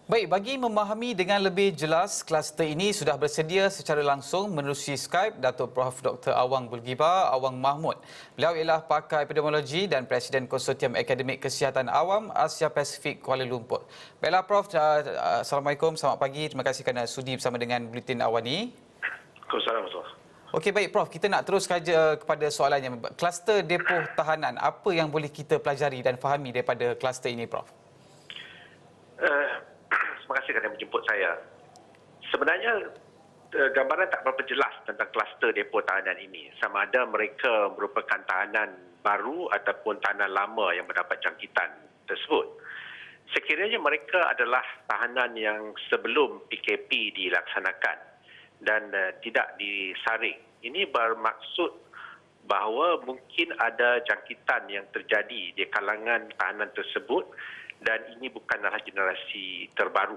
Baik, bagi memahami dengan lebih jelas, kluster ini sudah bersedia secara langsung menerusi Skype Datuk Prof. Dr. Awang Bulgiba Awang Mahmud. Beliau ialah pakar epidemiologi dan Presiden Konsortium Akademik Kesihatan Awam Asia Pasifik Kuala Lumpur. Baiklah Prof, Assalamualaikum, selamat pagi. Terima kasih kerana sudi bersama dengan Buletin Awam ini. Assalamualaikum. Okey, baik Prof, kita nak terus saja kepada soalannya. Kluster depoh tahanan, apa yang boleh kita pelajari dan fahami daripada kluster ini Prof? Terima kasih kerana menjemput saya. Sebenarnya gambaran tak berapa jelas tentang kluster depo tahanan ini. Sama ada mereka merupakan tahanan baru ataupun tahanan lama yang mendapat jangkitan tersebut. Sekiranya mereka adalah tahanan yang sebelum PKP dilaksanakan dan tidak disaring. Ini bermaksud bahawa mungkin ada jangkitan yang terjadi di kalangan tahanan tersebut dan ini bukanlah generasi terbaru.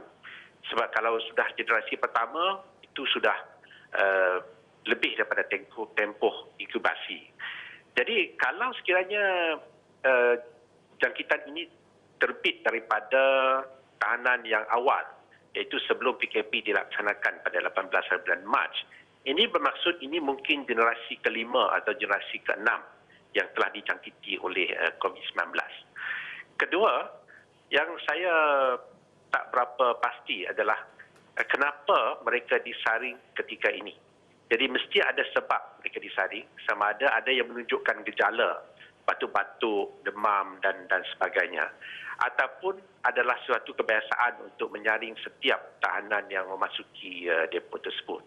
Sebab kalau sudah generasi pertama, itu sudah lebih daripada tempoh inkubasi. Jadi kalau sekiranya jangkitan ini terbit daripada tahanan yang awal, iaitu sebelum PKP dilaksanakan pada 18 bulan Mac, ini bermaksud ini mungkin generasi kelima atau generasi keenam yang telah dijangkiti oleh COVID-19. Kedua, yang saya tak berapa pasti adalah kenapa mereka disaring ketika ini. Jadi mesti ada sebab mereka disaring, sama ada yang menunjukkan gejala, batuk-batuk, demam dan sebagainya. Ataupun adalah suatu kebiasaan untuk menyaring setiap tahanan yang memasuki depo tersebut.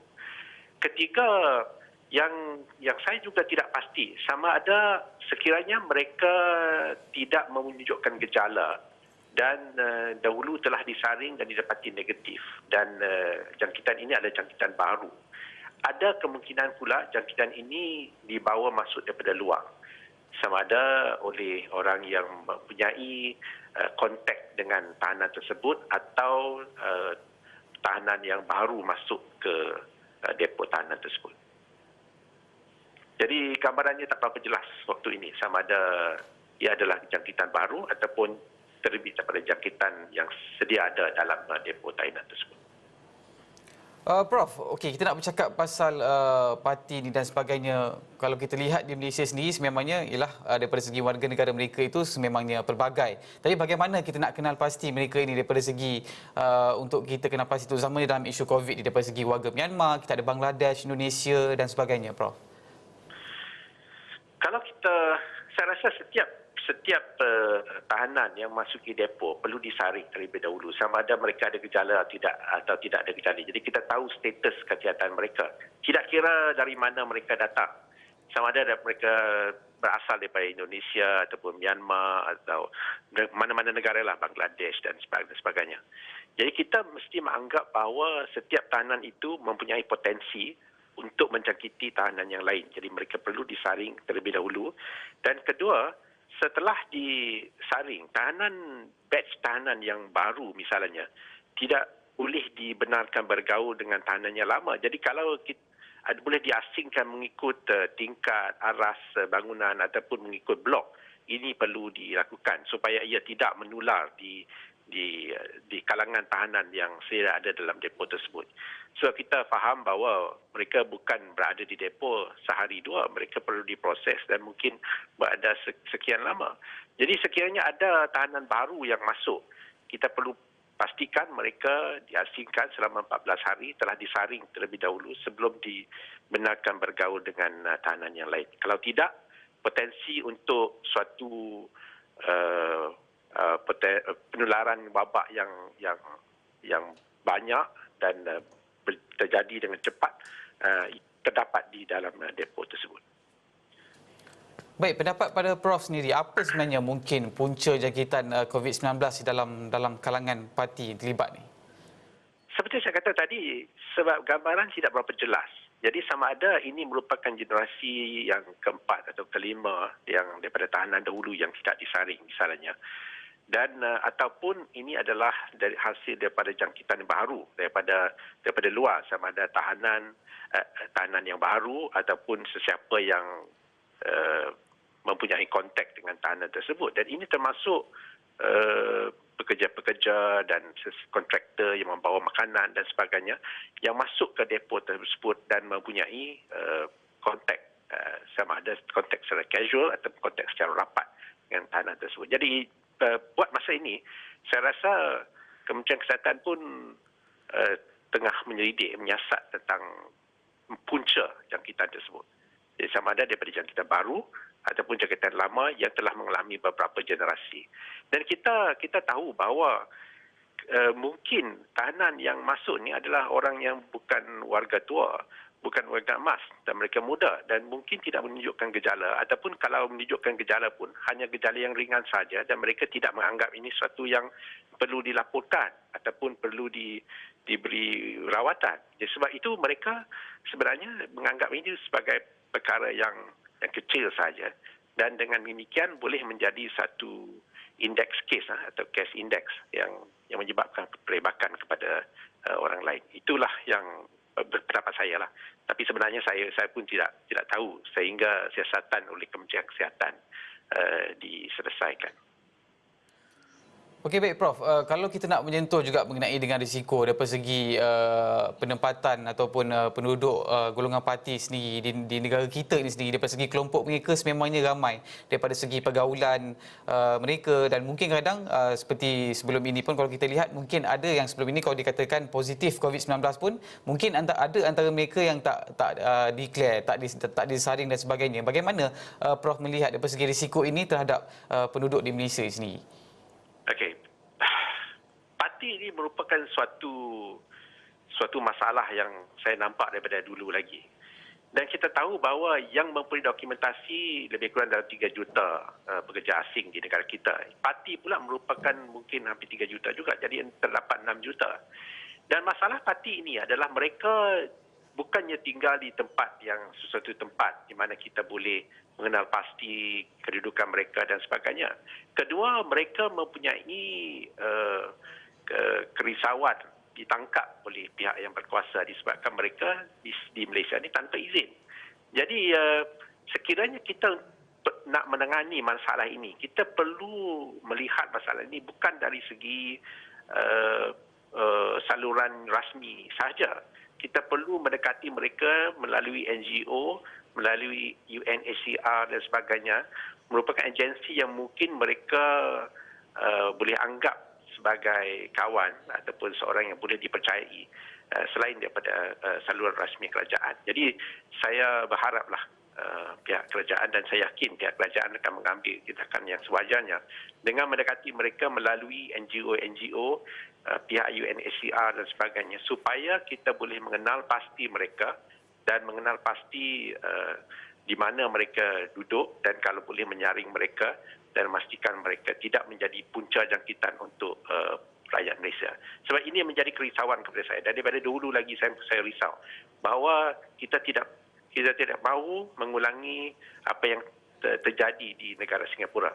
Ketiga, yang saya juga tidak pasti, sama ada sekiranya mereka tidak menunjukkan gejala dan dahulu telah disaring dan didapati negatif dan jangkitan ini adalah jangkitan baru. Ada kemungkinan pula jangkitan ini dibawa masuk daripada luar, sama ada oleh orang yang mempunyai kontak dengan tahanan tersebut atau tahanan yang baru masuk ke depo tahanan tersebut. Jadi gambarannya tak berapa jelas waktu ini, sama ada ia adalah jangkitan baru ataupun terbit daripada jangkitan yang sedia ada dalam depo tahanan tersebut. Prof, okey, kita nak bercakap pasal parti ni dan sebagainya. Kalau kita lihat di Malaysia sendiri, sememangnya ialah daripada segi warga negara mereka itu sememangnya pelbagai. Tapi bagaimana kita nak kenal pasti mereka ini daripada segi untuk kita kenal pasti, terutama dalam isu COVID, daripada segi warga Myanmar, kita ada Bangladesh, Indonesia dan sebagainya, Prof? Kalau saya rasa setiap tahanan yang masuki depo perlu disaring terlebih dahulu, sama ada mereka ada gejala atau tidak ada gejala. Jadi kita tahu status kesihatan mereka. Tidak kira dari mana mereka datang. Sama ada mereka berasal daripada Indonesia ataupun Myanmar atau mana-mana negara lah, Bangladesh dan sebagainya. Jadi kita mesti menganggap bahawa setiap tahanan itu mempunyai potensi untuk menjangkiti tahanan yang lain. Jadi mereka perlu disaring terlebih dahulu. Dan kedua, setelah disaring, batch tahanan yang baru misalnya, tidak boleh dibenarkan bergaul dengan tahanan yang lama. Jadi kalau kita boleh diasingkan mengikut tingkat, aras bangunan ataupun mengikut blok, ini perlu dilakukan supaya ia tidak menular di kalangan tahanan yang sedia ada dalam depo tersebut. So kita faham bahawa mereka bukan berada di depo sehari dua, mereka perlu diproses dan mungkin berada sekian lama. Jadi sekiranya ada tahanan baru yang masuk, kita perlu pastikan mereka diasingkan selama 14 hari, telah disaring terlebih dahulu sebelum dibenarkan bergaul dengan tahanan yang lain. Kalau tidak, potensi untuk suatu penularan wabak yang banyak dan terjadi dengan cepat terdapat di dalam depo tersebut. Baik, pendapat pada Prof sendiri, apa sebenarnya mungkin punca jangkitan COVID-19 dalam kalangan parti yang terlibat ni? Seperti saya kata tadi, sebab gambaran tidak berapa jelas. Jadi sama ada ini merupakan generasi yang keempat atau kelima yang daripada tahanan dahulu yang tidak disaring misalnya. Dan ataupun ini adalah dari hasil daripada jangkitan yang baru daripada luar, sama ada tahanan yang baru ataupun sesiapa yang mempunyai kontak dengan tahanan tersebut. Dan ini termasuk pekerja-pekerja dan kontraktor yang membawa makanan dan sebagainya yang masuk ke depo tersebut dan mempunyai kontak sama ada kontak secara casual atau kontak secara rapat dengan tahanan tersebut. Jadi buat masa ini saya rasa Kementerian Kesihatan pun tengah menyelidik, menyiasat tentang punca jangkitan tersebut. Jadi sama ada daripada jangkitan baru ataupun jangkitan lama yang telah mengalami beberapa generasi. Dan kita tahu bahawa mungkin tahanan yang masuk ni adalah orang yang bukan warga tua, bukan warga emas dan mereka muda dan mungkin tidak menunjukkan gejala ataupun kalau menunjukkan gejala pun hanya gejala yang ringan saja dan mereka tidak menganggap ini sesuatu yang perlu dilaporkan ataupun perlu diberi rawatan. Jadi sebab itu mereka sebenarnya menganggap ini sebagai perkara yang kecil saja dan dengan demikian boleh menjadi satu index case atau case index yang menyebabkan perebakan kepada orang lain. Itulah yang pendapat saya lah. Tapi sebenarnya saya pun tidak tahu sehingga siasatan oleh Kementerian Kesihatan diselesaikan. Okey, baik Prof. Kalau kita nak menyentuh juga mengenai dengan risiko daripada segi penempatan ataupun penduduk golongan parti sendiri di negara kita ini sendiri, daripada segi kelompok mereka sememangnya ramai, daripada segi pergaulan mereka dan mungkin kadang seperti sebelum ini pun kalau kita lihat mungkin ada yang sebelum ini kalau dikatakan positif COVID-19 pun mungkin ada antara mereka yang tak declare, tak disaring dan sebagainya. Bagaimana Prof melihat daripada segi risiko ini terhadap penduduk di Malaysia sendiri? Okey. Parti ini merupakan suatu masalah yang saya nampak daripada dulu lagi. Dan kita tahu bahawa yang mempunyai dokumentasi lebih kurang dalam 3 juta pekerja asing di negara kita. Parti pula merupakan mungkin hampir 3 juta juga. Jadi terdapat 6 juta. Dan masalah parti ini adalah mereka bukannya tinggal di tempat yang sesuatu tempat di mana kita boleh mengenal pasti kedudukan mereka dan sebagainya. Kedua, mereka mempunyai kerisauan ditangkap oleh pihak yang berkuasa disebabkan mereka di Malaysia ini tanpa izin. Jadi sekiranya kita nak menangani masalah ini, kita perlu melihat masalah ini bukan dari segi saluran rasmi sahaja. Kita perlu mendekati mereka melalui NGO, melalui UNHCR dan sebagainya, merupakan agensi yang mungkin mereka boleh anggap sebagai kawan ataupun seorang yang boleh dipercayai selain daripada saluran rasmi kerajaan. Jadi saya berharaplah pihak kerajaan dan saya yakin pihak kerajaan akan mengambil tindakan yang sewajarnya dengan mendekati mereka melalui NGO, pihak UNHCR dan sebagainya supaya kita boleh mengenal pasti mereka dan mengenal pasti di mana mereka duduk dan kalau boleh menyaring mereka dan memastikan mereka tidak menjadi punca jangkitan untuk rakyat Malaysia. Sebab ini menjadi kerisauan kepada saya. Daripada dulu lagi saya risau bahawa kita tidak mahu mengulangi apa yang terjadi di negara Singapura.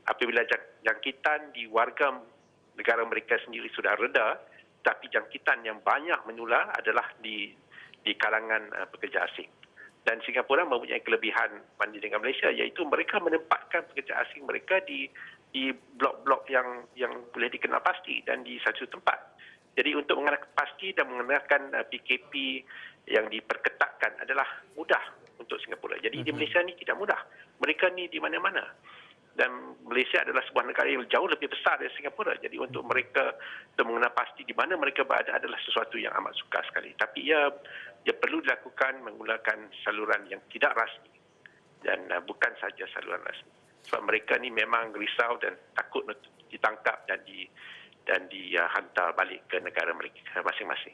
Apabila jangkitan di warga negara mereka sendiri sudah reda, tapi jangkitan yang banyak menular adalah di kalangan pekerja asing. Dan Singapura mempunyai kelebihan banding dengan Malaysia iaitu mereka menempatkan pekerja asing mereka di blok-blok yang boleh dikenal pasti dan di satu tempat. Jadi untuk mengenal pasti dan mengenalkan PKP yang diperketatkan adalah mudah untuk Singapura. Jadi di Malaysia ni tidak mudah. Mereka ni di mana-mana. Dan Malaysia adalah sebuah negara yang jauh lebih besar dari Singapura. Jadi untuk mereka untuk mengenal pasti di mana mereka berada adalah sesuatu yang amat sukar sekali. Tapi ia perlu dilakukan menggunakan saluran yang tidak rasmi dan bukan saja saluran rasmi. Sebab mereka ni memang risau dan takut ditangkap dan dihantar balik ke negara mereka masing-masing.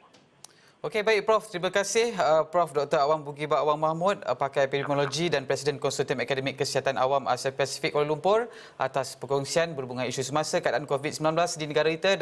Okey, baik Prof. Terima kasih Prof. Dr. Awang Bugibak Awang Mahmud, pakar epidemiologi dan Presiden Konsortium Akademik Kesihatan Awam Asia Pasifik Kuala Lumpur atas perkongsian berhubungan isu semasa keadaan COVID-19 di negara kita.